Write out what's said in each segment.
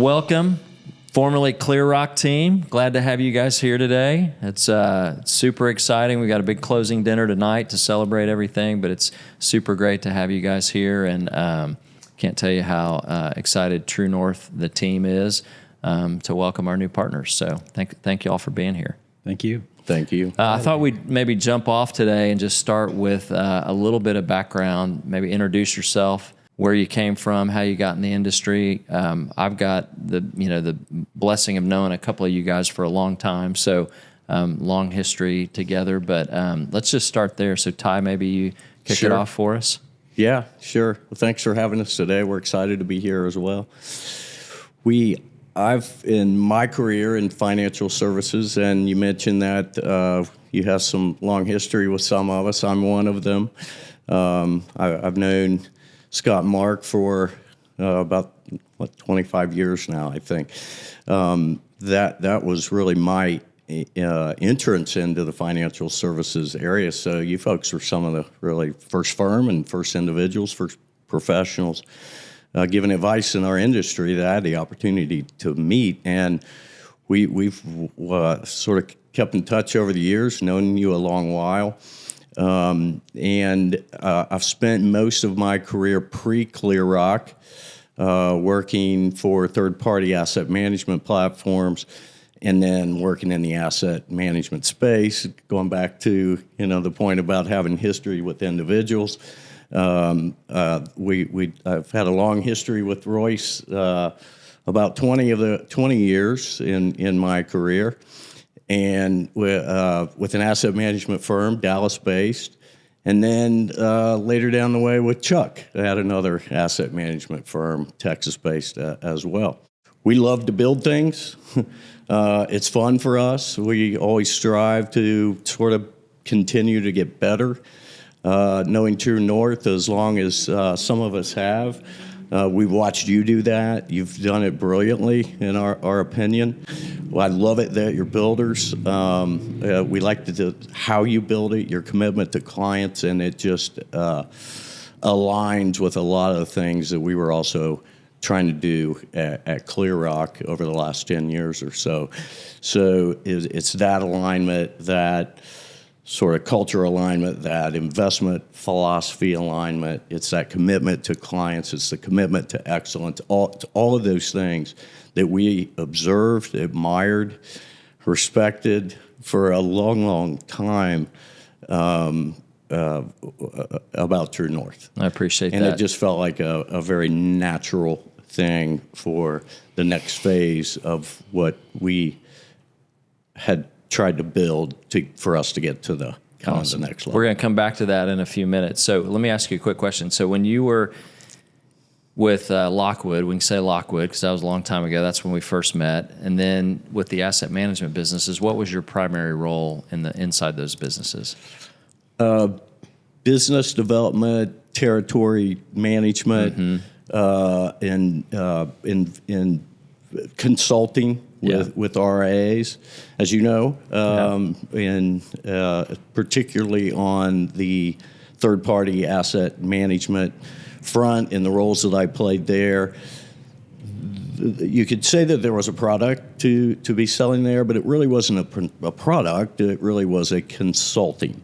welcome, formerly Clear Rock team. Glad to have you guys here today. It's super exciting. We got a big closing dinner tonight to celebrate everything, but it's super great to have you guys here, and can't tell you how excited True North, the team, is to welcome our new partners. So thank you all for being here. Thank you. Thank you. I thought we'd maybe jump off today and just start with a little bit of background, maybe introduce yourself, where you came from, how you got in the industry. I've got the blessing of knowing a couple of you guys for a long time, so long history together. But let's just start there. So Ty, maybe you kick it off for us. Yeah, sure. Well, thanks for having us today. We're excited to be here as well. I've, in my career in financial services, and you mentioned that you have some long history with some of us. I'm one of them. I've known Scott and Mark for about 25 years now, I think. That was really my entrance into the financial services area. So you folks were some of the really first firm and first individuals, first professionals giving advice in our industry that I had the opportunity to meet. And we've sort of kept in touch over the years, known you a long while. And I've spent most of my career pre-Clear Rock working for third-party asset management platforms, and then working in the asset management space, going back to the point about having history with individuals. I've had a long history with Royce, about 20 years in my career, and with an asset management firm, Dallas-based, and then later down the way with Chuck, I had another asset management firm, Texas-based as well. We love to build things. It's fun for us. We always strive to sort of continue to get better. Knowing True North as long as some of us have, we've watched you do that. You've done it brilliantly, in our opinion. Well, I love it that you're builders. We like how you build it, your commitment to clients, and it just aligns with a lot of the things that we were also trying to do at Clear Rock over the last 10 years or so. So it's that alignment, that sort of culture alignment, that investment philosophy alignment. It's that commitment to clients. It's the commitment to excellence. All of those things that we observed, admired, respected for a long, long time about True North. I appreciate that. And it just felt like a very natural thing for the next phase of what we had tried to build for us to get to the kind of the next level. We're going to come back to that in a few minutes. So let me ask you a quick question. So when you were with Lockwood, we can say Lockwood because that was a long time ago. That's when we first met. And then with the asset management businesses, what was your primary role inside those businesses? Business development, territory management, and in consulting with RIAs, as you know, and particularly on the third-party asset management front in the roles that I played there. You could say that there was a product to be selling there, but it really wasn't a product. It really was a consulting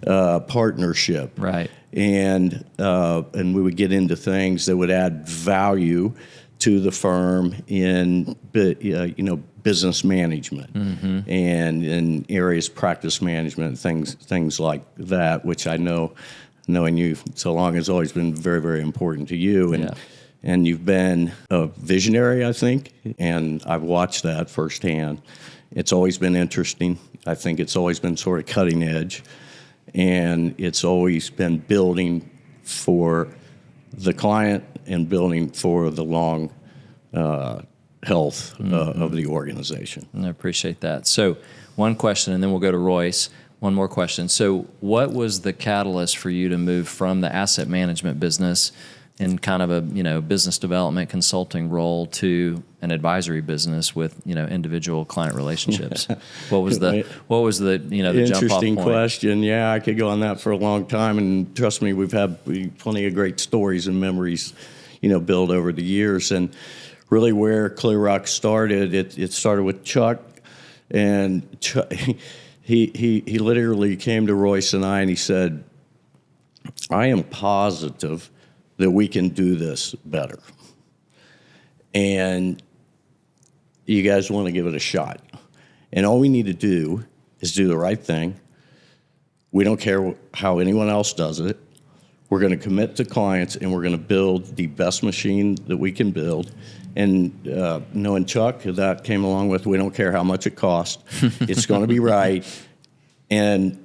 partnership. Right. And we would get into things that would add value to the firm in business management and in areas practice management, things like that, which I know, knowing you so long, has always been very, very important to you. And you've been a visionary, I think, and I've watched that firsthand. It's always been interesting. I think it's always been sort of cutting edge, and it's always been building for the client and building for the long health of the organization. I appreciate that. So one question, and then we'll go to Royce. One more question. So what was the catalyst for you to move from the asset management business in kind of a business development consulting role to an advisory business with individual client relationships? What was the the jump off point? Interesting question. Yeah, I could go on that for a long time, and trust me, we've had plenty of great stories and memories, built over the years. And really where Clear Rock started. It started with Chuck, and Chuck, he literally came to Royce and I, and he said, I am positive that we can do this better. And you guys want to give it a shot. And all we need to do is do the right thing. We don't care how anyone else does it. We're going to commit to clients, and we're going to build the best machine that we can build. And knowing Chuck, that came along with, we don't care how much it costs. It's going to be right, and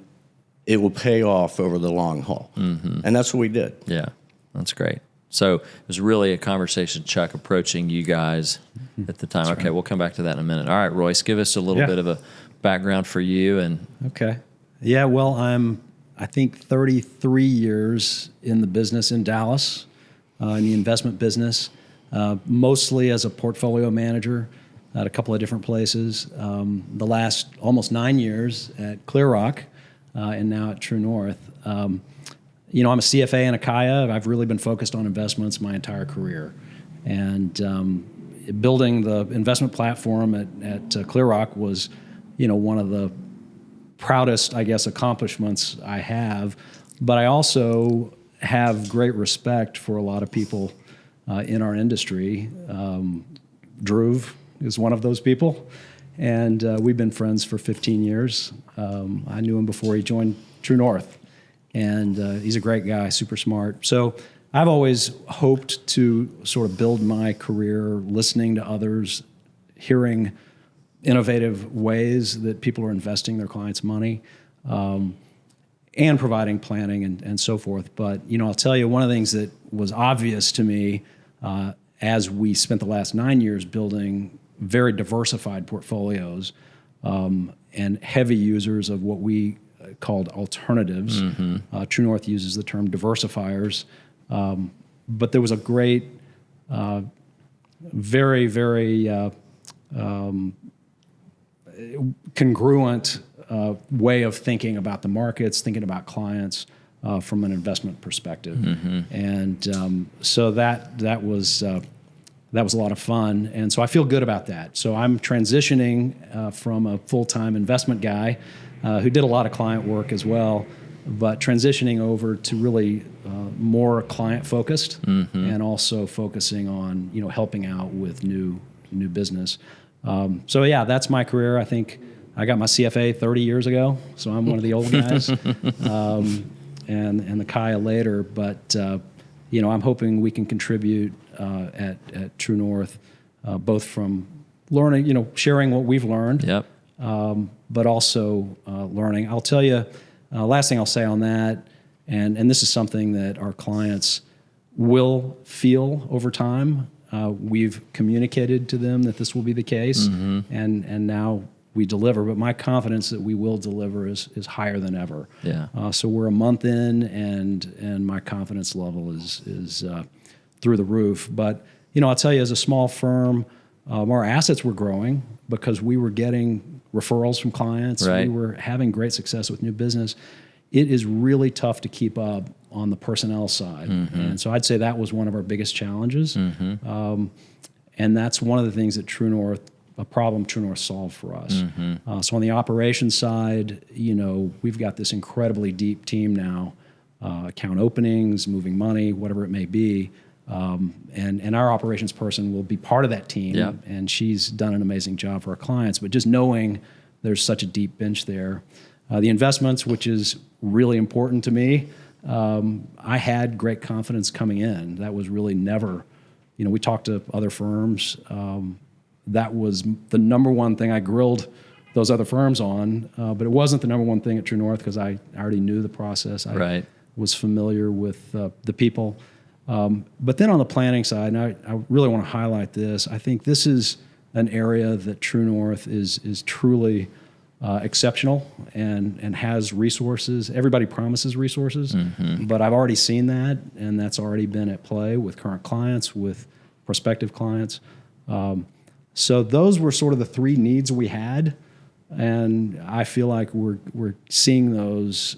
it will pay off over the long haul. Mm-hmm. And that's what we did. Yeah, that's great. So it was really a conversation, Chuck, approaching you guys at the time. That's okay, right. We'll come back to that in a minute. All right, Royce, give us a little bit of a background for you. And okay. Yeah, well, I think 33 years in the business in Dallas, in the investment business, mostly as a portfolio manager at a couple of different places. The last almost 9 years at Clear Rock, and now at True North. I'm a CFA and a CAIA. I've really been focused on investments my entire career. And building the investment platform at Clear Rock was, one of the proudest, I guess, accomplishments I have. But I also have great respect for a lot of people in our industry. Dhruv is one of those people. And we've been friends for 15 years. I knew him before he joined True North. And he's a great guy, super smart. So I've always hoped to sort of build my career listening to others, hearing innovative ways that people are investing their clients' money, and providing planning and so forth. But, I'll tell you, one of the things that was obvious to me as we spent the last 9 years building very diversified portfolios and heavy users of what we called alternatives. Mm-hmm. True North uses the term diversifiers. But there was a great, very, very congruent way of thinking about the markets, thinking about clients from an investment perspective. Mm-hmm. And so that was a lot of fun. And so I feel good about that. So I'm transitioning from a full-time investment guy who did a lot of client work as well, but transitioning over to really more client-focused, mm-hmm. and also focusing on helping out with new business. So yeah, that's my career. I think I got my CFA 30 years ago, so I'm one of the old guys, and the CAIA later. But I'm hoping we can contribute at True North, both from learning, sharing what we've learned. Yep. But also learning. I'll tell you, last thing I'll say on that, and this is something that our clients will feel over time. We've communicated to them that this will be the case, mm-hmm. and now we deliver. But my confidence that we will deliver is higher than ever. Yeah. So we're a month in, and my confidence level is through the roof. But I'll tell you, as a small firm, our assets were growing because we were getting referrals from clients. Right. We were having great success with new business. It is really tough to keep up on the personnel side. Mm-hmm. And so I'd say that was one of our biggest challenges. Mm-hmm. And that's one of the things that True North solved for us. Mm-hmm. So on the operations side, we've got this incredibly deep team now, account openings, moving money, whatever it may be. And our operations person will be part of that team, yep. And she's done an amazing job for our clients. But just knowing there's such a deep bench there. The investments, which is really important to me, I had great confidence coming in. That was really never, we talked to other firms. That was the number one thing I grilled those other firms on, but it wasn't the number one thing at True North because I already knew the process. I was familiar with the people. But then on the planning side, and I really want to highlight this, I think this is an area that True North is truly exceptional and has resources. Everybody promises resources, mm-hmm. but I've already seen that, and that's already been at play with current clients, with prospective clients. So those were sort of the three needs we had, and I feel like we're seeing those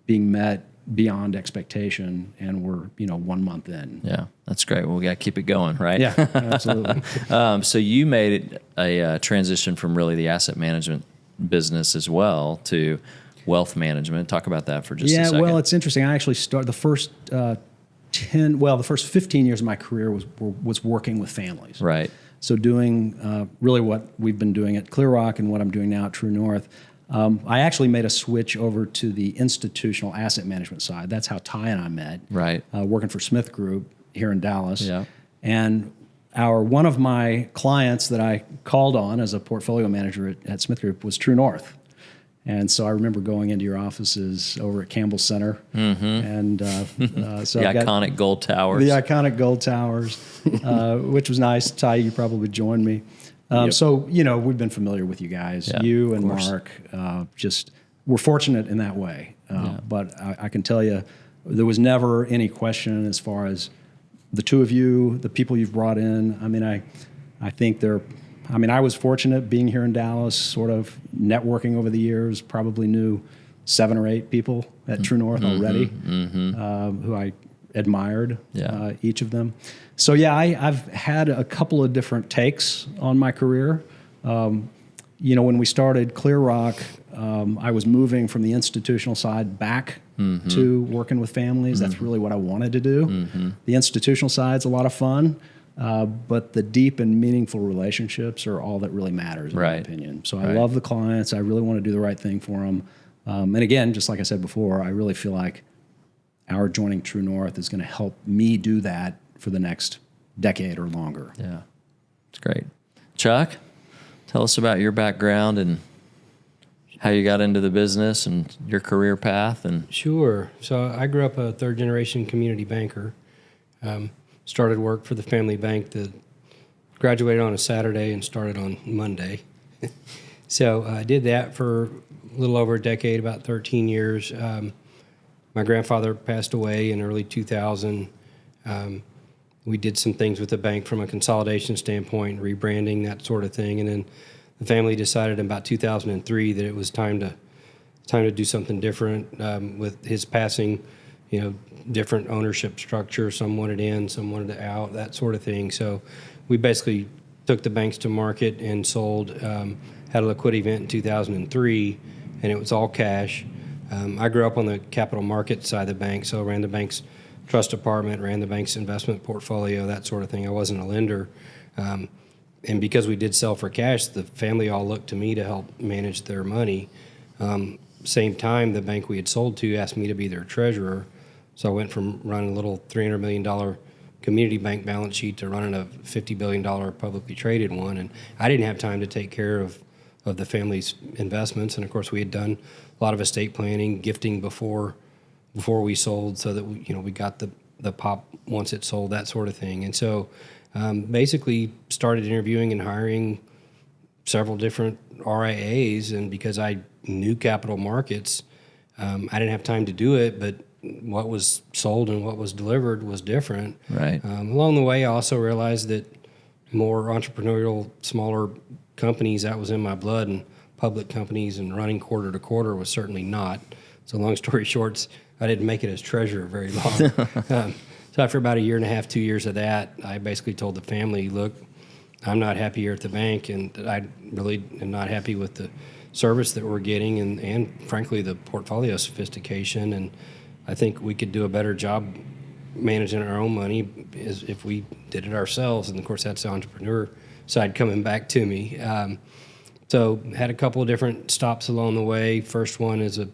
being met beyond expectation, and we're 1 month in. Yeah, that's great. Well, we got to keep it going, right? Yeah, absolutely. So you made a transition from really the asset management business as well to wealth management. Talk about that for just a second. Yeah, well, it's interesting. I actually started the first the first 15 years of my career was working with families. Right. So doing really what we've been doing at Clear Rock and what I'm doing now at True North. I actually made a switch over to the institutional asset management side. That's how Ty and I met. Right. Working for Smith Group here in Dallas. Yeah. And one of my clients that I called on as a portfolio manager at Smith Group was True North. And so I remember going into your offices over at Campbell Center, and so The I got iconic gold towers. the iconic gold towers, which was nice. Ty, you probably joined me. Yep. So we've been familiar with you guys, Yeah, you of and course. Mark. Just we're fortunate in that way. But I can tell you, there was never any question as far as the two of you, the people you've brought in. I mean, I think they're. I mean, I was fortunate being here in Dallas, sort of networking over the years. Probably knew 7 or 8 people at True North already, who I admired, Yeah. each of them. So yeah, I've had a couple of different takes on my career. When we started Clear Rock, I was moving from the institutional side back to working with families. That's really what I wanted to do. The institutional side's a lot of fun. But the deep and meaningful relationships are all that really matters, in my Right. opinion. So I love the clients. I really want to do the right thing for them. And again, just like I said before, I really feel like our joining True North is going to help me do that for the next decade or longer. Yeah, it's great. Chuck, tell us about your background and how you got into the business and your career path. And Sure. So I grew up a third-generation community banker. Started work for the family bank that graduated on a Saturday and started on Monday. So I did that for a little over a decade, about 13 years. My grandfather passed away in early 2000. We did some things with the bank from a consolidation standpoint, rebranding, that sort of thing. And then the family decided in about 2003 that it was time to do something different. With his passing, different ownership structure. Some wanted in, some wanted out, that sort of thing. So we basically took the banks to market and sold, had a liquidity event in 2003, and it was all cash. I grew up on the capital market side of the bank, so I ran the bank's trust department, ran the bank's investment portfolio, that sort of thing. I wasn't a lender. And because we did sell for cash, the family all looked to me to help manage their money. Same time, the bank we had sold to asked me to be their treasurer. So I went from running a little $300 million community bank balance sheet to running a $50 billion publicly traded one. And I didn't have time to take care of the family's investments. And of course, we had done a lot of estate planning, gifting before we sold, so that we got the pop once it sold, that sort of thing. And so basically started interviewing and hiring several different RIAs. And because I knew capital markets, I didn't have time to do it, but what was sold and what was delivered was different. Right. Along the way, I also realized that more entrepreneurial, smaller companies, that was in my blood, and public companies and running quarter to quarter was certainly not. So long story short, I didn't make it as treasurer very long. So after about a year and a half, 2 years of that, I basically told the family, look, I'm not happy here at the bank, and I really am not happy with the service that we're getting and frankly, the portfolio sophistication. And I think we could do a better job managing our own money if we did it ourselves. And of course, that's the entrepreneur side coming back to me. So had a couple of different stops along the way. First one as an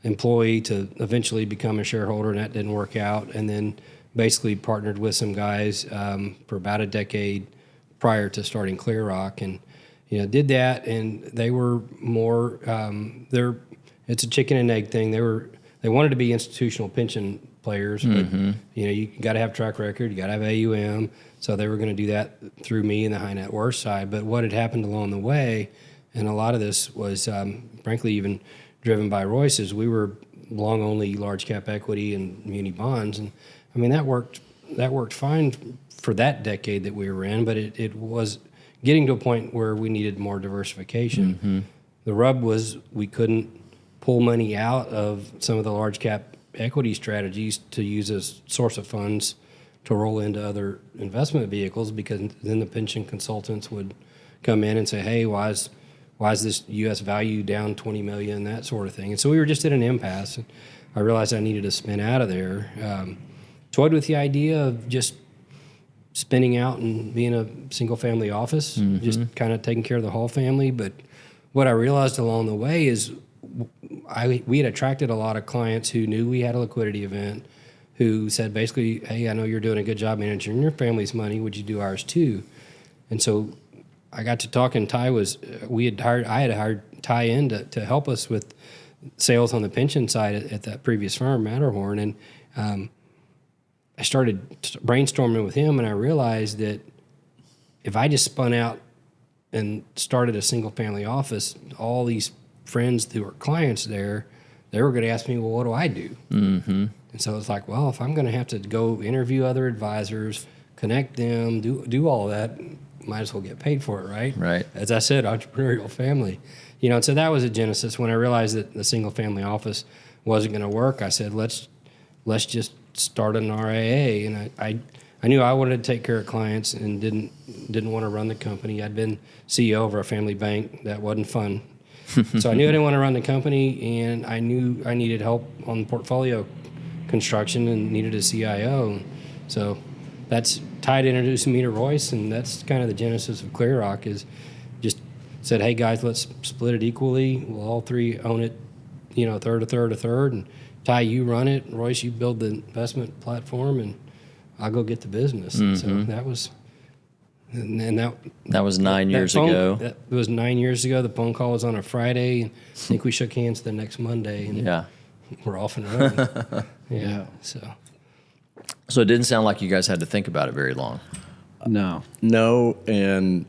employee to eventually become a shareholder, and that didn't work out. And then basically partnered with some guys for about a decade prior to starting Clear Rock, and did that. And they were more it's a chicken and egg thing. They wanted to be institutional pension players, but you got to have track record, you got to have AUM. So they were going to do that through me and the high net worth side. But what had happened along the way, and a lot of this was frankly even driven by Royce, is we were long only large cap equity and muni bonds, and I mean that worked fine for that decade that we were in, but it was getting to a point where we needed more diversification. The rub was we couldn't pull money out of some of the large cap equity strategies to use as source of funds to roll into other investment vehicles, because then the pension consultants would come in and say, hey, why is this U.S. value down 20 million, that sort of thing. And so we were just at an impasse. And I realized I needed to spin out of there. Toyed with the idea of just spinning out and being a single family office, just kind of taking care of the whole family. But what I realized along the way is we had attracted a lot of clients who knew we had a liquidity event, who said basically, hey, I know you're doing a good job managing your family's money. Would you do ours too? And so I got to talking. I had hired Ty in to help us with sales on the pension side at that previous firm, Matterhorn. And I started brainstorming with him, and I realized that if I just spun out and started a single family office, all these friends who were clients there, they were going to ask me, well, what do I do? Mm-hmm. And so it's like, well, if I'm going to have to go interview other advisors, connect them, do all of that, might as well get paid for it, right? Right. As I said, entrepreneurial family. And so that was a genesis. When I realized that the single family office wasn't going to work, I said, let's just start an RIA. And I knew I wanted to take care of clients and didn't want to run the company. I'd been CEO of a family bank. That wasn't fun. So I knew I didn't want to run the company, and I knew I needed help on portfolio construction and needed a CIO. So that's Ty introducing me to Royce, and that's kind of the genesis of ClearRock. Is just said, hey guys, let's split it equally. We'll all three own it, a third. And Ty, you run it. Royce, you build the investment platform, and I'll go get the business. And so that was, and That was 9 years ago. That was 9 years ago. The phone call was on a Friday, and I think we shook hands the next Monday, and Yeah. we're off and running. Yeah. So it didn't sound like you guys had to think about it very long. No. No, and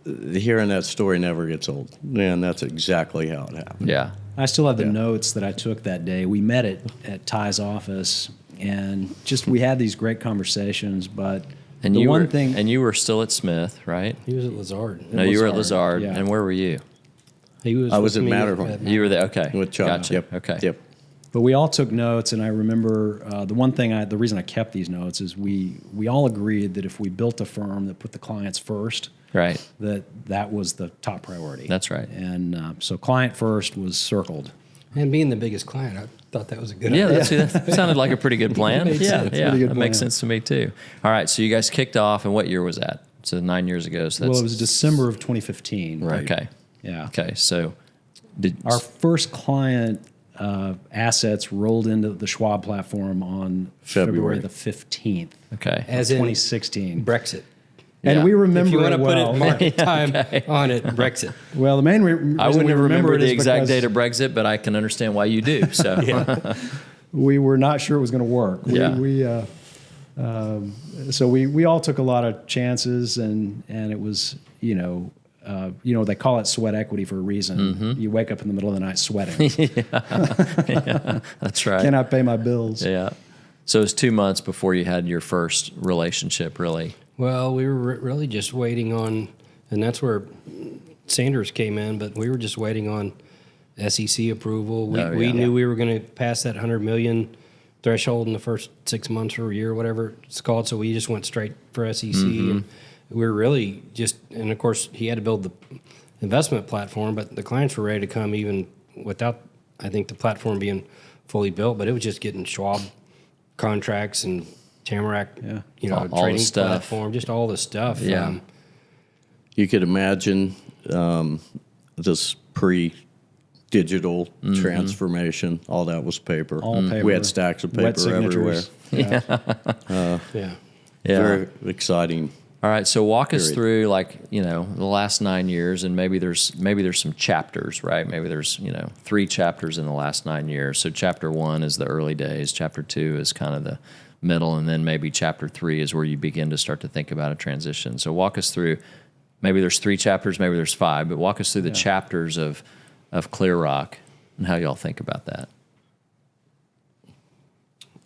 hearing that story never gets old. And that's exactly how it happened. Yeah. I still have the notes that I took that day. We met at Ty's office, and we had these great conversations. But And you were still at Smith, right? He was at Lazard. No, you were at Lazard, Lazard. yeah. And where were you? I was at Matterhorn. You were there. Okay. With Chuck. Gotcha. Yep. Okay. Yep. But we all took notes, and I remember the reason I kept these notes is we all agreed that if we built a firm that put the clients first, Right. that was the top priority. That's right. And so client first was circled. And being the biggest client, I thought that was a good Yeah, idea. that sounded like a pretty good plan. Made Yeah, sense. yeah, Pretty good that makes plan. sense to me too. All right, so you guys kicked off, and what year was that? So 9 years ago. So that's, Well, it was December of 2015. Right. okay. Yeah. Okay, so did Our first client assets rolled into the Schwab platform on February February. the 15th, okay. As in 2016. Brexit. And Yeah. we remember If you want it to well. put it market time on it, Brexit. Well, the main reason I we wouldn't remember it the is exact because date of Brexit, but I can understand why you do. So we were not sure it was going to work. Yeah. So we all took a lot of chances, and it was they call it sweat equity for a reason. Mm-hmm. You wake up in the middle of the night sweating. that's right. Cannot pay my bills. Yeah. So it was 2 months before you had your first relationship, really. Well, we were really just waiting on, and that's where Sanders came in, but we were just waiting on SEC approval. We knew we were going to pass that 100 million threshold in the first 6 months or a year, whatever it's called. So we just went straight for SEC. And we were really just, and of course, he had to build the investment platform, but the clients were ready to come even without, I think, the platform being fully built. But it was just getting Schwab contracts and Tamarack, All the trading stuff. platform, just all the stuff. Yeah. You could imagine this pre-digital transformation. All that was paper. All paper. We had stacks of Wet paper everywhere. signatures. Yeah. Yeah. Very exciting. All right, so walk us Period. through the last 9 years, and maybe there's some chapters, right? Maybe there's 3 chapters in the last 9 years. So chapter 1 is the early days, chapter 2 is kind of the middle, and then maybe chapter 3 is where you begin to start to think about a transition. So walk us through. Maybe there's 3 chapters, maybe there's 5, but walk us through the chapters of ClearRock and how y'all think about that.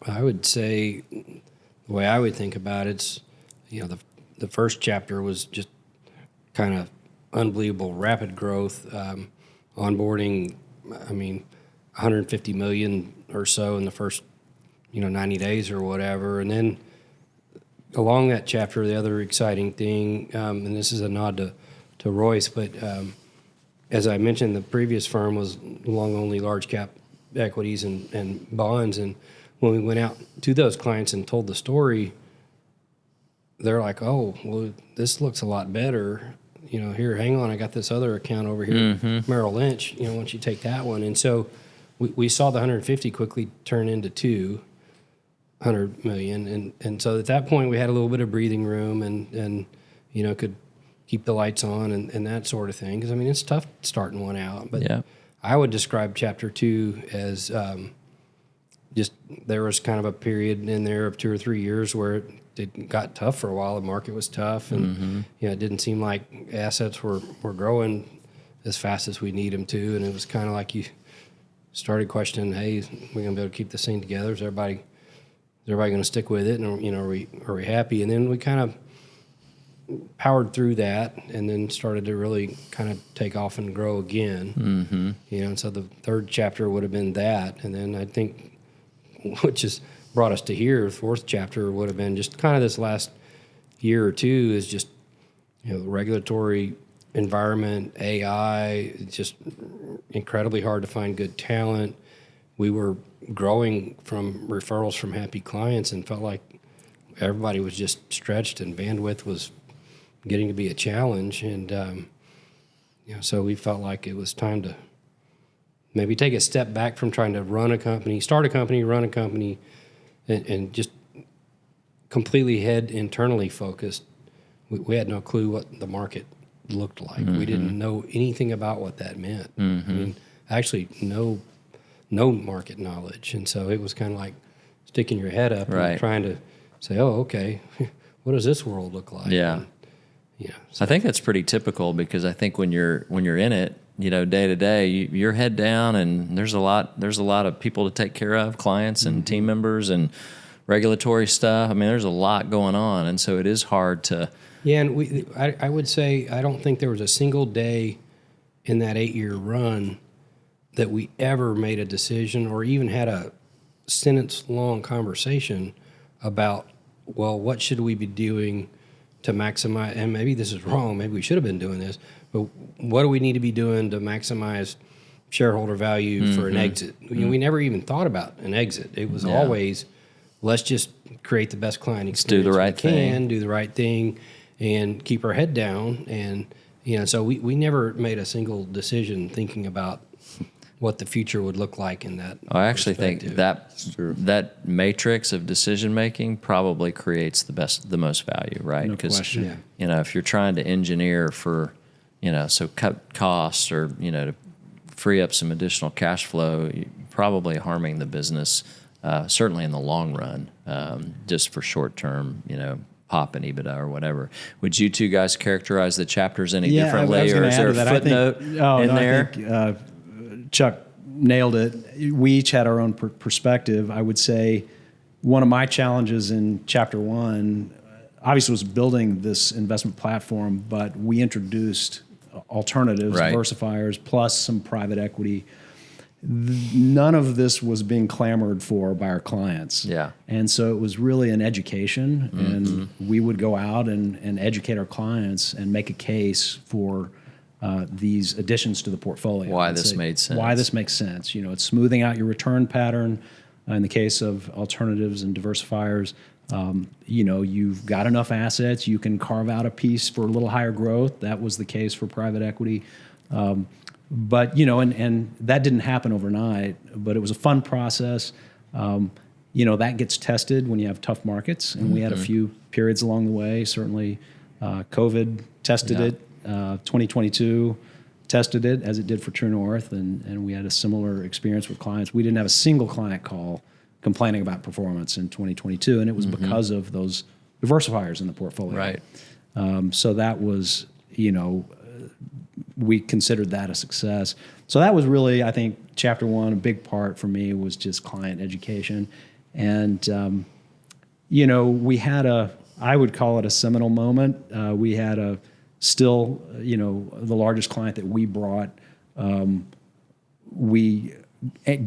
I would say the way I would think about it's, the first chapter was just kind of unbelievable rapid growth, onboarding. I mean, $150 million or so in the first, 90 days or whatever. And then along that chapter, the other exciting thing, and this is a nod to Royce, but as I mentioned, the previous firm was long only large cap equities and bonds. And when we went out to those clients and told the story, they're like, oh, well, this looks a lot better. Here, hang on, I got this other account over here, Merrill Lynch. Why don't you take that one? And so we saw the 150 quickly turn into 200 million. And so at that point, we had a little bit of breathing room and could keep the lights on and that sort of thing. Because, it's tough starting one out. But Yeah. I would describe Chapter 2 as just there was kind of a period in there of 2 or 3 years where it got tough for a while. The market was tough, and it didn't seem like assets were growing as fast as we need them to. And it was kind of like you started questioning, hey, we're going to be able to keep this thing together? Is everybody going to stick with it? And are we happy? And then we kind of powered through that, and then started to really kind of take off and grow again. And so the third chapter would have been that, and then I think, which has brought us to here, the fourth chapter would have been just kind of this last year or two is just the regulatory environment, AI. It's just incredibly hard to find good talent. We were growing from referrals from happy clients and felt like everybody was just stretched, and bandwidth was getting to be a challenge. And so we felt like it was time to maybe take a step back from trying to run a company, start a company, run a company, and just completely head internally focused. We had no clue what the market looked like. We didn't know anything about what that meant. Actually, no market knowledge. And so it was kind of like sticking your head up and trying to say, oh, okay, what does this world look like? Yeah. So I think that's pretty typical, because I think when you're in it, day to day, you're head down, and there's a lot of people to take care of, clients and team members and regulatory stuff. There's a lot going on, and so it is hard to. Yeah, and I would say I don't think there was a single day in that 8-year run that we ever made a decision or even had a sentence-long conversation about, well, what should we be doing to maximize, and maybe this is wrong, maybe we should have been doing this, but what do we need to be doing to maximize shareholder value for an exit? We never even thought about an exit. It was always, let's just create the best client experience do the right we can, thing. do the right thing, and keep our head down. And so we never made a single decision thinking about what the future would look like in that. I actually think that matrix of decision making probably creates the most value, right? Because question. if you're trying to engineer for, so cut costs or to free up some additional cash flow, you're probably harming the business, certainly in the long run, just for short term, pop and EBITDA or whatever. Would you two guys characterize the chapters any differently, or is there a footnote in there? I think Chuck nailed it. We each had our own perspective. I would say one of my challenges in chapter 1, obviously, was building this investment platform, but we introduced alternatives, diversifiers, plus some private equity. None of this was being clamored for by our clients. Yeah. And so it was really an education, and we would go out and educate our clients and make a case for these additions to the portfolio. Why this made sense. Why this makes sense. It's smoothing out your return pattern. In the case of alternatives and diversifiers, you've got enough assets, you can carve out a piece for a little higher growth. That was the case for private equity. But, and that didn't happen overnight, but it was a fun process. That gets tested when you have tough markets, and we had a few periods along the way. Certainly, COVID tested it. 2022 tested it, as it did for True North, and we had a similar experience with clients. We didn't have a single client call complaining about performance in 2022, and it was because of those diversifiers in the portfolio. Right. So that was, we considered that a success. So that was really, I think, chapter 1, a big part for me was just client education. And, we had I would call it a seminal moment. We had the largest client that we brought, we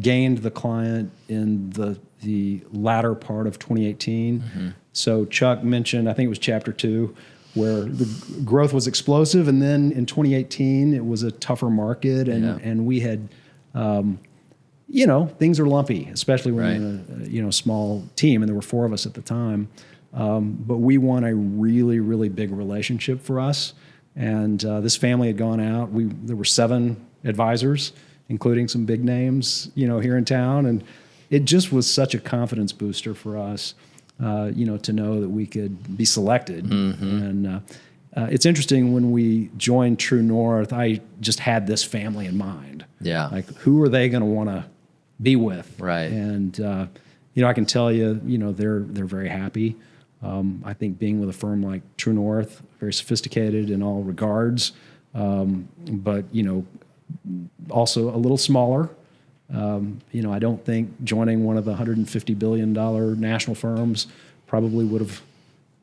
gained the client in the latter part of 2018. So Chuck mentioned, I think it was chapter 2, where the growth was explosive, and then in 2018 it was a tougher market, and we had, things are lumpy, especially when you're in a small team, and there were 4 of us at the time. But we won a really, really big relationship for us, and this family had gone out. There were 7 advisors, including some big names, here in town, and it just was such a confidence booster for us, to know that we could be selected. And it's interesting, when we joined True North, I just had this family in mind. Yeah. Like, who are they going to want to be with? Right. And I can tell you, they're very happy. I think being with a firm like True North, very sophisticated in all regards, but also a little smaller. I don't think joining one of the $150 billion national firms probably would have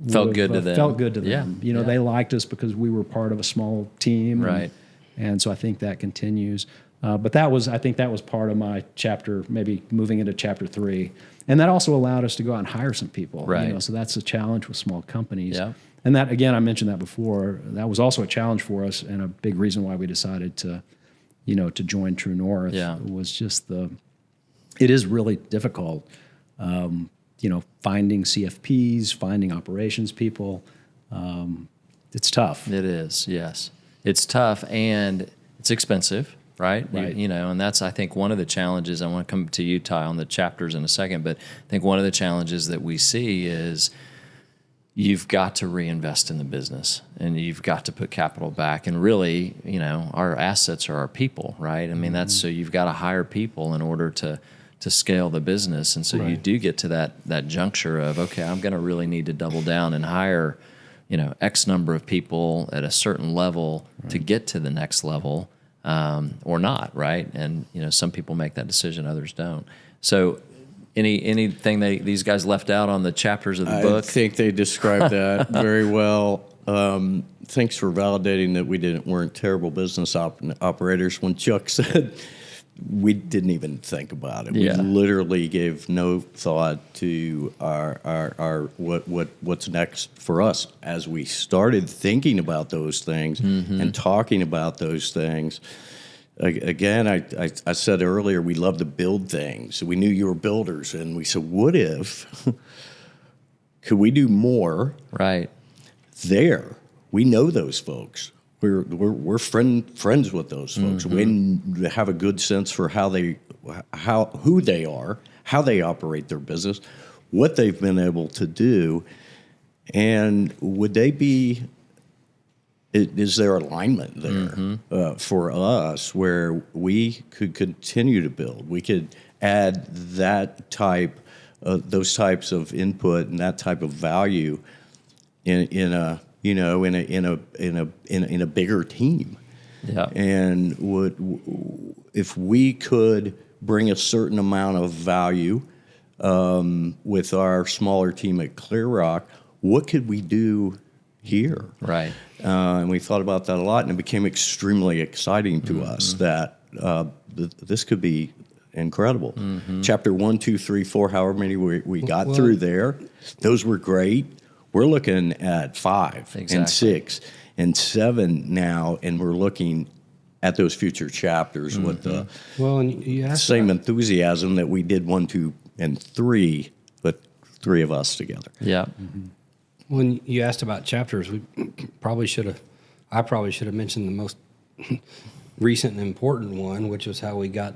Felt good to them. Felt good to Yeah. them. Yeah. They liked us because we were part of a small team. Right. And so I think that continues. But I think that was part of my chapter, maybe moving into chapter 3. And that also allowed us to go out and hire some people. Right. So that's a challenge with small companies. Yeah. And that, again, I mentioned that before, that was also a challenge for us, and a big reason why we decided to join True North. Yeah. Was just it is really difficult, finding CFPs, finding operations people. It's tough. It is, yes. It's tough, and it's expensive, right? Right. And that's, I think, one of the challenges. I want to come to you, Ty, on the chapters in a second, but I think one of the challenges that we see is you've got to reinvest in the business, and you've got to put capital back. And really, our assets are our people, right? I mean, that's, so you've got to hire people in order to scale the business. And so you Right. do get to that juncture of, okay, I'm going to really need to double down and hire, X number of people at a certain level to get to the next level, or not, right? And, some people make that decision, others don't. So anything these guys left out on the chapters of the book? I think they described that very well. Thanks for validating that we weren't terrible business operators. When Chuck said we didn't even think about it, Yeah. we literally gave no thought to our what's next for us as we started thinking about those things and talking about those things. Again, I said earlier, we love to build things. We knew you were builders, and we said, what if, could we do more Right. there? We know those folks. We're friends with those folks. We have a good sense for who they are, how they operate their business, what they've been able to do, and would they be? Is there alignment there for us where we could continue to build? We could add those types of input and that type of value in a bigger team. Yeah. And if we could bring a certain amount of value with our smaller team at Clear Rock, what could we do here? Right. And we thought about that a lot, and it became extremely exciting to us that this could be incredible. Chapter 1, 2, 3, 4, however many we got through there, those were great. We're looking at 5 and Exactly. 6 and 7 now, and we're looking at those future chapters with the And you asked same enthusiasm that we did 1, 2, and 3, but 3 of us together. Yeah. when you asked about chapters, I probably should have mentioned the most recent and important one, which was how we got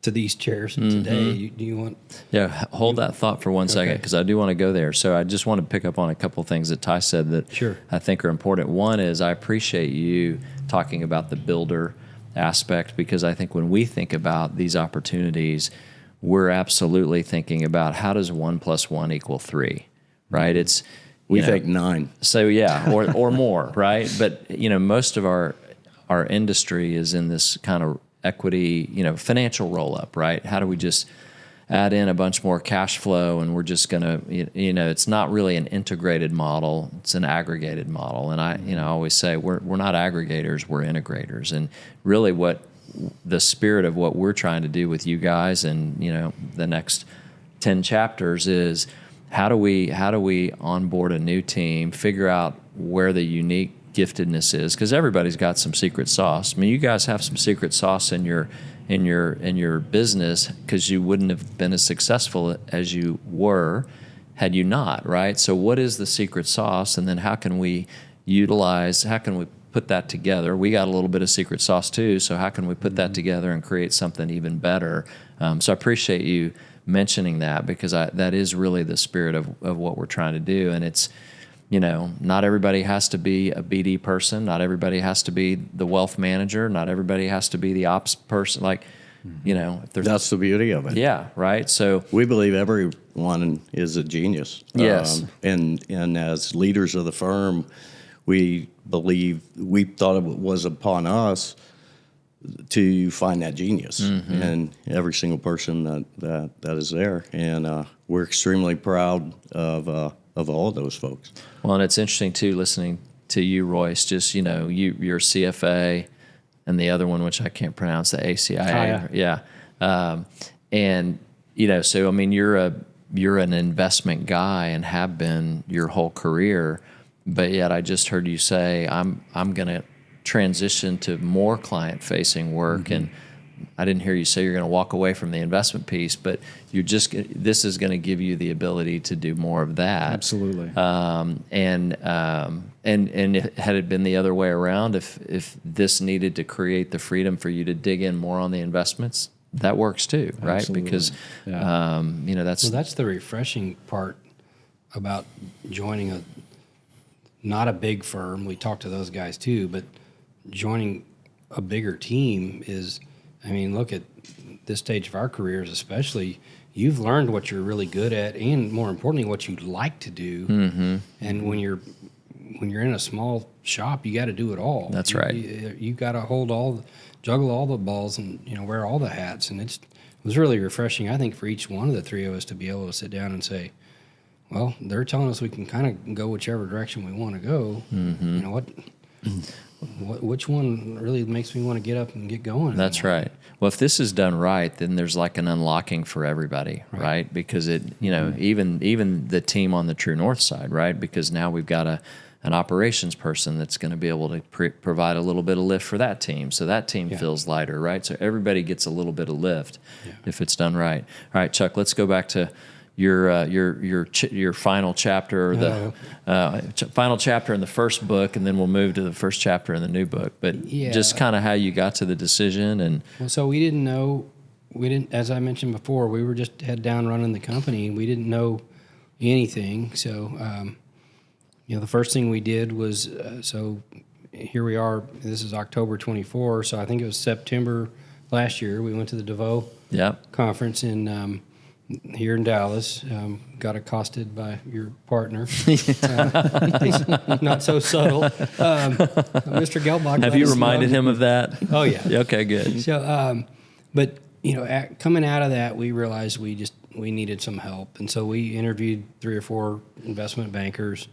to these chairs today. Do you want? Yeah, hold that thought for one second, because I do want to go there. So I just want to pick up on a couple of things that Ty said that Sure. I think are important. One is I appreciate you talking about the builder aspect, because I think when we think about these opportunities, we're absolutely thinking about how does 1 + 1 = 3, right? It's We think 9. So yeah, or more, right? But most of our industry is in this kind of equity, financial roll up, right? How do we just add in a bunch more cash flow, and we're just going to, it's not really an integrated model; it's an aggregated model. And I always say we're not aggregators, we're integrators. And really, what the spirit of what we're trying to do with you guys, and the next 10 chapters is how do we onboard a new team, figure out where the unique giftedness is, because everybody's got some secret sauce. I mean, you guys have some secret sauce in your business, because you wouldn't have been as successful as you were had you not, right? So what is the secret sauce, and then how can we put that together? We got a little bit of secret sauce too, so how can we put that together and create something even better? So I appreciate you mentioning that, because that is really the spirit of what we're trying to do. And it's, not everybody has to be a BD person. Not everybody has to be the wealth manager. Not everybody has to be the ops person. If there's, That's the beauty of it. yeah, right. So We believe everyone is a genius. Yes. And as leaders of the firm, we thought it was upon us to find that genius in every single person that is there. And we're extremely proud of all of those folks. well, and it's interesting too, listening to you, Royce. Just you're CFA, and the other one, which I can't pronounce, the ACIA. Yeah. And so I mean, you're an investment guy and have been your whole career, but yet I just heard you say I'm going to transition to more client-facing work, and I didn't hear you say you're going to walk away from the investment piece, but this is going to give you the ability to do more of that. Absolutely. And had it been the other way around, if this needed to create the freedom for you to dig in more on the investments, that works too, right? Absolutely. Because Yeah. That's the refreshing part about joining not a big firm. We talk to those guys too, but joining a bigger team is, I mean, look at this stage of our careers, especially, you've learned what you're really good at, and more importantly, what you like to do. And when you're in a small shop, you got to do it all. That's right. You got to juggle all the balls, and wear all the hats. And it was really refreshing, I think, for each one of the three of us to be able to sit down and say, well, they're telling us we can kind of go whichever direction we want to go. You know which one really makes me want to get up and get going? That's right. Well, if this is done right, then there's like an unlocking for everybody, right? Because even the team on the True North side, right? Because now we've got an operations person that's going to be able to provide a little bit of lift for that team, so that team feels lighter, right? So everybody gets a little bit of lift if it's done right. All right, Chuck, let's go back to your final chapter, or the final chapter in the first book, and then we'll move to the first chapter in the new book. But just kind of how you got to the decision. And so we didn't, as I mentioned before, we were just head down running the company. We didn't know anything. So, the first thing we did was, so here we are, this is October 24. So I think it was September last year. We went to the DeVoe conference in, here in Dallas. Got accosted by your partner. Not so subtle. Mr. Gelbach. Have you reminded him of that? Oh, yeah. Okay, good. So, but, coming out of that, we realized we needed some help. And so we interviewed 3 or 4 investment bankers,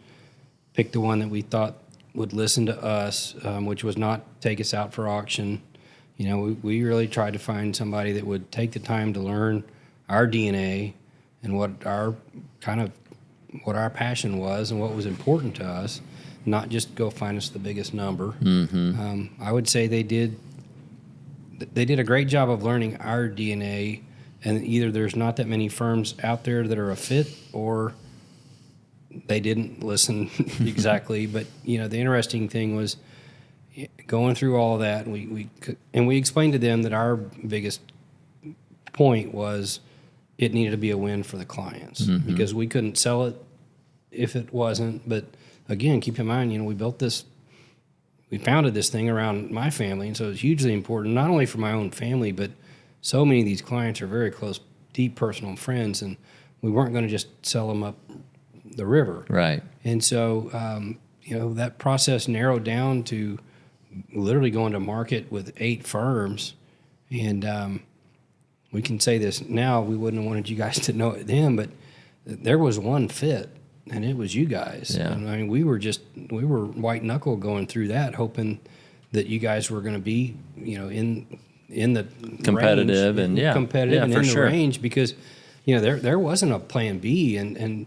picked the one that we thought would listen to us, which was not take us out for auction. We really tried to find somebody that would take the time to learn our DNA and what our passion was and what was important to us, not just go find us the biggest number. I would say they did a great job of learning our DNA, and either there's not that many firms out there that are a fit, or they didn't listen exactly. But the interesting thing was going through all of that, and we explained to them that our biggest point was it needed to be a win for the clients, because we couldn't sell it if it wasn't. But again, keep in mind, we founded this thing around my family, and so it's hugely important, not only for my own family, but so many of these clients are very close, deep personal friends, and we weren't going to just sell them up the river. Right. And so, that process narrowed down to literally going to market with 8 firms, and we can say this now, we wouldn't have wanted you guys to know it then, but there was one fit, and it was you guys. Yeah. And I mean, we were white knuckle going through that, hoping that you guys were going to be, in in the Competitive range, and yeah. competitive Yeah, and for in the sure. range, because there wasn't a plan B, and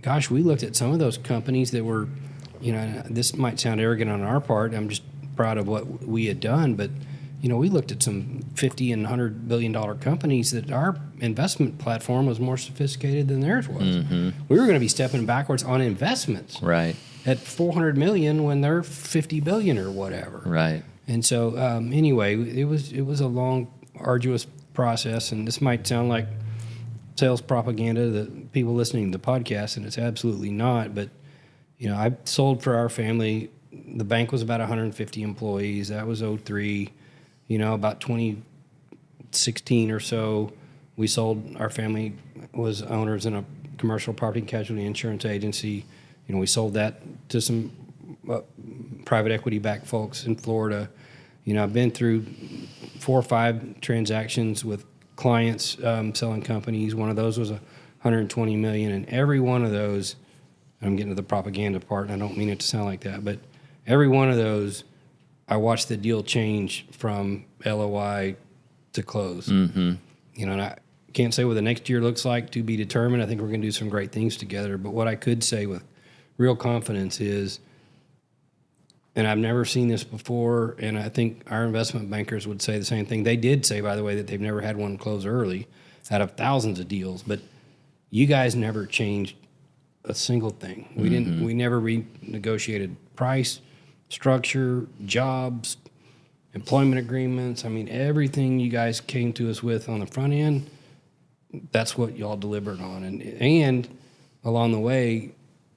gosh, we looked at some of those companies that were, this might sound arrogant on our part. I'm just proud of what we had done, but we looked at some $50 and $100 billion companies that our investment platform was more sophisticated than theirs was. Mm-hmm. We were going to be stepping backwards on investments Right. at $400 million when they're $50 billion or whatever. Right. And so, anyway, it was a long, arduous process, and this might sound like sales propaganda to people listening to the podcast, and it's absolutely not. But I sold for our family. The bank was about 150 employees. That was 03. About 2016 or so, we sold. Our family was owners in a commercial property and casualty insurance agency. We sold that to some private equity-backed folks in Florida. I've been through 4 or 5 transactions with clients selling companies. One of those was $120 million, and every one of those, I'm getting to the propaganda part, and I don't mean it to sound like that, but every one of those, I watched the deal change from LOI to close. Mm-hmm. And I can't say what the next year looks like, to be determined. I think we're going to do some great things together. But what I could say with real confidence is, and I've never seen this before, and I think our investment bankers would say the same thing. They did say, by the way, that they've never had one close early out of thousands of deals. But you guys never changed a single thing. We never renegotiated price, structure, jobs, employment agreements. I mean, everything you guys came to us with on the front end, that's what y'all delivered on. And along the way,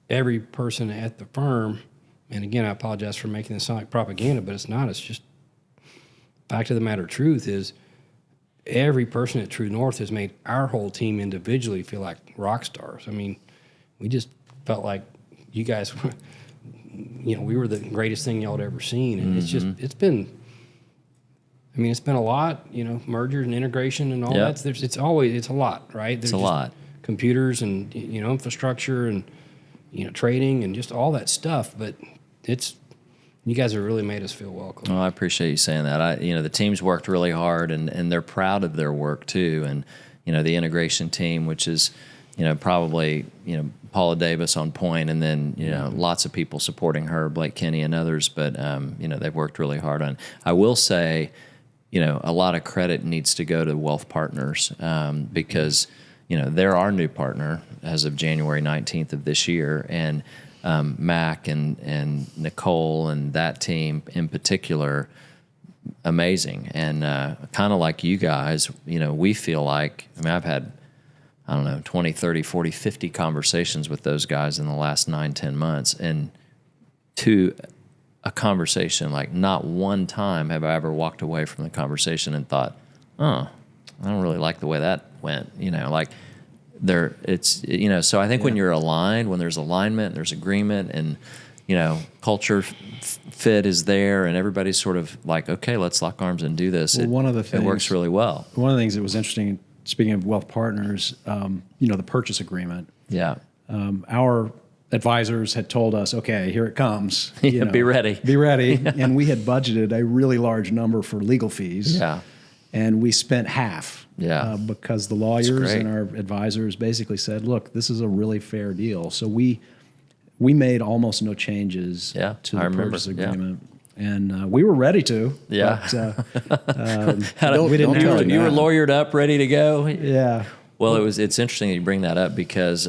every person at the firm, and again, I apologize for making this sound like propaganda, but it's not. It's just fact of the matter. Truth is, every person at True North has made our whole team individually feel like rock stars. I mean, we just felt like you guys were, we were the greatest thing y'all had ever seen. And it's been a lot, mergers and integration and all Yep. that. It's a lot, right? There's It's a lot. computers and, infrastructure and, trading and just all that stuff. But you guys have really made us feel welcome. Oh, I appreciate you saying that. The team's worked really hard, and they're proud of their work too. And the integration team, which is probably Paula Davis on point, and then lots of people supporting her, Blake Kenny and others. But they've worked really hard on. I will say, a lot of credit needs to go to Wealth Partners because they're our new partner as of January 19th of this year, and Mac and Nicole and that team in particular, amazing. And kind of like you guys, we feel like, I've had, 20, 30, 40, 50 conversations with those guys in the last 9-10 months. And to a conversation, like not one time have I ever walked away from the conversation and thought, oh, I don't really like the way that went. So I think when you're aligned, when there's alignment, there's agreement, and culture fit is there, and everybody's sort of like, okay, let's lock arms and do this. Well, one of the it works things- really well. One of the things that was interesting, speaking of Wealth Partners, the purchase agreement. Yeah. Our advisors had told us, okay, here it comes. Be ready. Be ready. And we had budgeted a really large number for legal fees. Yeah. And we spent half. Yeah. Because the lawyers great. and our advisors basically said, look, this is a really fair deal. So we made almost no changes Yeah, to I the remember, purchase yeah. agreement. And we were ready to. Yeah. But, we didn't don't do tell it. me You were that. lawyered up, ready to go. Yeah. Well, it's interesting that you bring that up because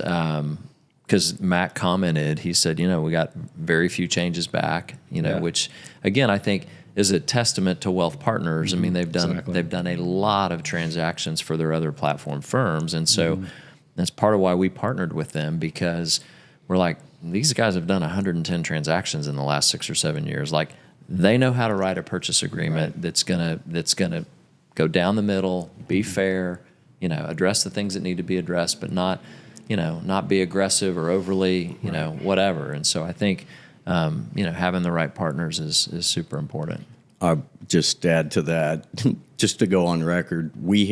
Matt commented, he said, we got very few changes back, Yeah. which again, I think is a testament to Wealth Partners. I mean, they've done Exactly. they've done a lot of transactions for their other platform firms, and so that's part of why we partnered with them, because we're like, these guys have done 110 transactions in the last 6 or 7 years. Like, they know how to write a purchase agreement that's gonna go down the middle, be fair, address the things that need to be addressed, but not be aggressive or overly, whatever. And so I think, having the right partners is super important. I'll just add to that, just to go on record, we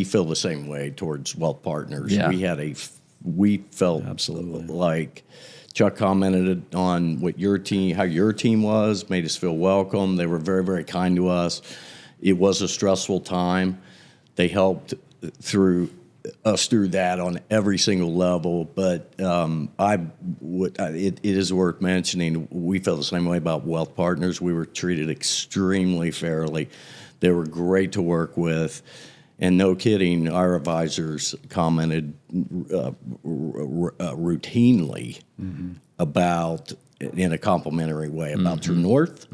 feel the same way towards Wealth Partners. Yeah. We felt Absolutely. like Chuck commented on how your team was, made us feel welcome. They were very, very kind to us. it was a stressful time. They helped us through that on every single level. But it is worth mentioning, we felt the same way about Wealth Partners. We were treated extremely fairly. They were great to work with. And no kidding, our advisors commented routinely about, in a complimentary way, about True North,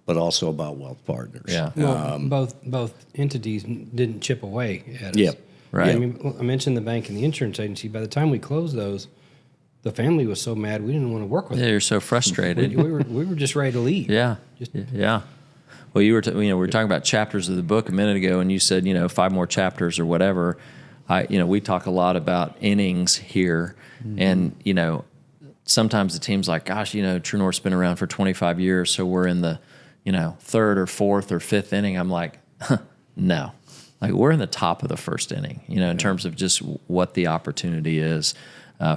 but also about Wealth Partners. Yeah. Well, both entities didn't chip away at us. Yep. Right. I mean, I mentioned the bank and the insurance agency. By the time we closed those, the family was so mad we didn't want to work with Yeah, them. you're so frustrated. We were just ready to leave. Yeah. Yeah. Well, you were we were talking about chapters of the book a minute ago, and you said 5 more chapters or whatever. We talk a lot about innings here, and sometimes the team's like, gosh, True North's been around for 25 years, so we're in the 3rd or 4th or 5th inning. I'm like, no, like we're in the top of the 1st inning, in terms of just what the opportunity is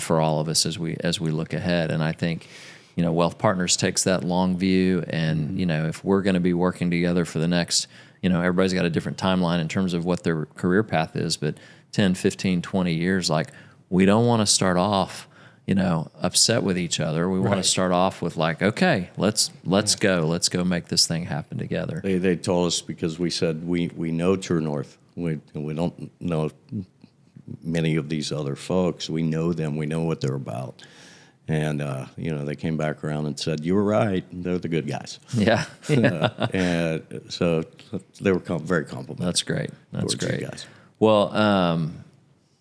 for all of us as we look ahead. And I think Wealth Partners takes that long view, and if we're going to be working together for the next, everybody's got a different timeline in terms of what their career path is, but 10, 15, 20 years, like we don't want to start off, upset with each other. We want to start off with like, okay, let's go make this thing happen together. They told us, because we said we know True North. We don't know many of these other folks. We know them. We know what they're about. And, they came back around and said, you were right. They're the good guys. Yeah. And so they were very complimentary. That's great. That's towards you great. guys. Well,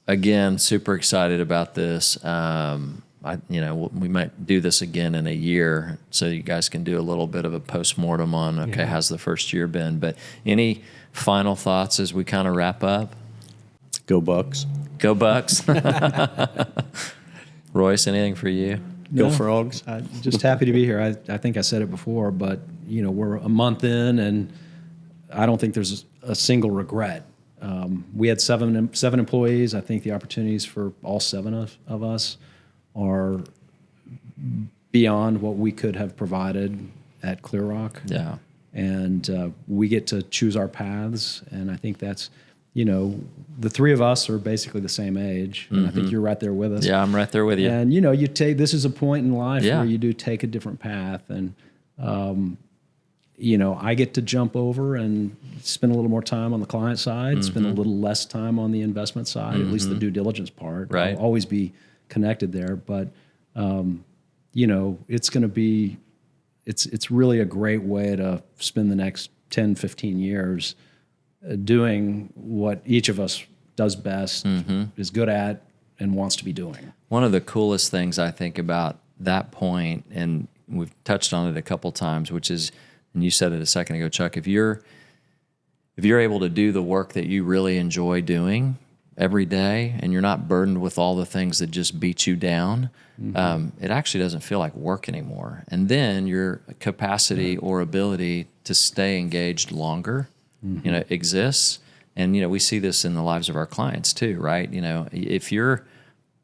again, super excited about this. We might do this again in a year, so you guys can do a little bit of a postmortem on, how's the first year been? But any final thoughts as we kind of wrap up? Go Bucks. Go Bucks. Royce, anything for you? Go Frogs. I'm just happy to be here. I think I said it before, but we're a month in, and I don't think there's a single regret. We had seven employees. I think the opportunities for all 7 of us are beyond what we could have provided at Clear Rock. Yeah. And we get to choose our paths, and I think that's, the 3 of us are basically the same age, and I think you're right there with us. Yeah, I'm right there with you. And this is a point in life where you do take a different path, and I get to jump over and spend a little more time on the client side, spend a little less time on the investment side, at least the due diligence part. Right. I'll always be connected there, but it's going to be, it's really a great way to spend the next 10, 15 years doing what each of us does best, is good at, and wants to be doing. One of the coolest things I think about that point, and we've touched on it a couple times, which is, and you said it a second ago, Chuck, if you're able to do the work that you really enjoy doing every day, and you're not burdened with all the things that just beat you down, it actually doesn't feel like work anymore. And then your capacity or ability to stay engaged longer, exists. And, we see this in the lives of our clients too, right? If you're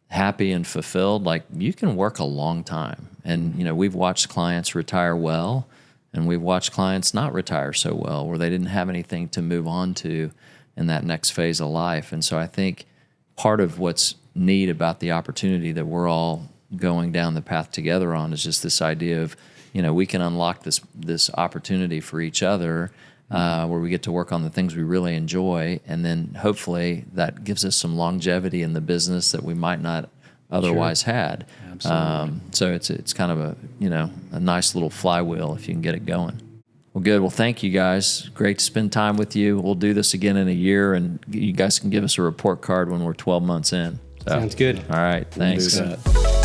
happy and fulfilled, like you can work a long time. And, we've watched clients retire well, and we've watched clients not retire so well, where they didn't have anything to move on to in that next phase of life. And so I think part of what's neat about the opportunity that we're all going down the path together on is just this idea of, we can unlock this opportunity for each other, where we get to work on the things we really enjoy, and then hopefully that gives us some longevity in the business that we might not otherwise had. Absolutely. So it's kind of a nice little flywheel if you can get it going. Well, good. Well, thank you guys. Great to spend time with you. We'll do this again in a year, and you guys can give us a report card when we're 12 months in. So, Sounds good. All right. Thanks. Do that.